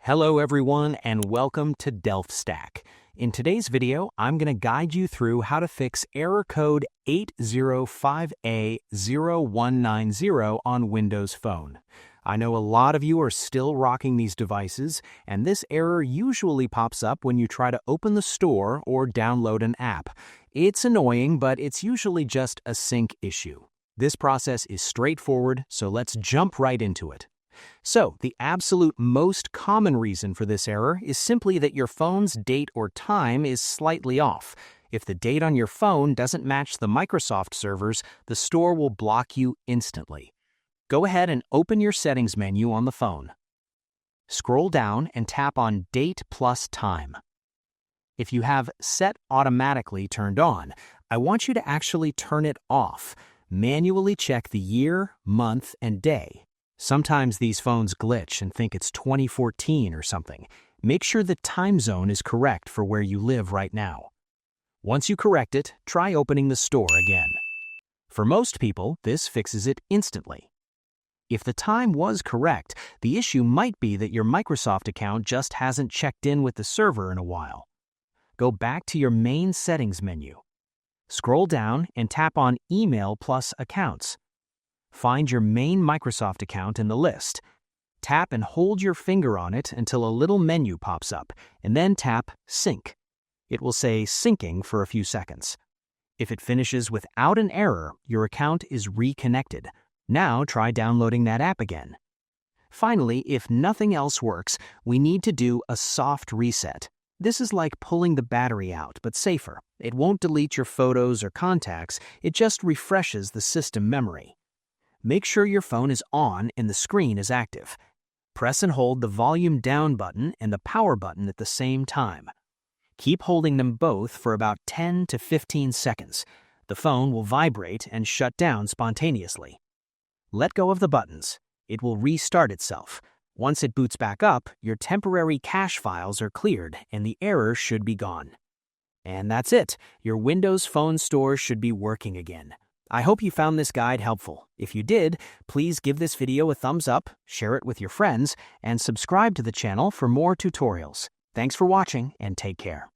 Hello everyone and welcome to DelphStack. In today's video, I'm going to guide you through how to fix error code 805a0190 on Windows Phone. I know a lot of you are still rocking these devices, and this error usually pops up when you try to open the store or download an app. It's annoying, but it's usually just a sync issue. This process is straightforward, so let's jump right into it. So, the absolute most common reason for this error is simply that your phone's date or time is slightly off. If the date on your phone doesn't match the Microsoft servers, the store will block you instantly. Go ahead and open your settings menu on the phone. Scroll down and tap on Date plus Time. If you have Set Automatically turned on, I want you to actually turn it off. Manually check the year, month, and day. Sometimes these phones glitch and think it's 2014 or something. Make sure the time zone is correct for where you live right now. Once you correct it, try opening the store again. For most people, this fixes it instantly. If the time was correct, the issue might be that your Microsoft account just hasn't checked in with the server in a while. Go back to your main settings menu. Scroll down and tap on Email plus Accounts. Find your main Microsoft account in the list. Tap and hold your finger on it until a little menu pops up, and then tap Sync. It will say syncing for a few seconds. If it finishes without an error, your account is reconnected. Now try downloading that app again. Finally, if nothing else works, we need to do a soft reset. This is like pulling the battery out, but safer. It won't delete your photos or contacts, it just refreshes the system memory. Make sure your phone is on and the screen is active. Press and hold the volume down button and the power button at the same time. Keep holding them both for about 10 to 15 seconds. The phone will vibrate and shut down spontaneously. Let go of the buttons. It will restart itself. Once it boots back up, your temporary cache files are cleared and the error should be gone. And that's it. Your Windows Phone store should be working again. I hope you found this guide helpful. If you did, please give this video a thumbs up, share it with your friends, and subscribe to the channel for more tutorials. Thanks for watching and take care.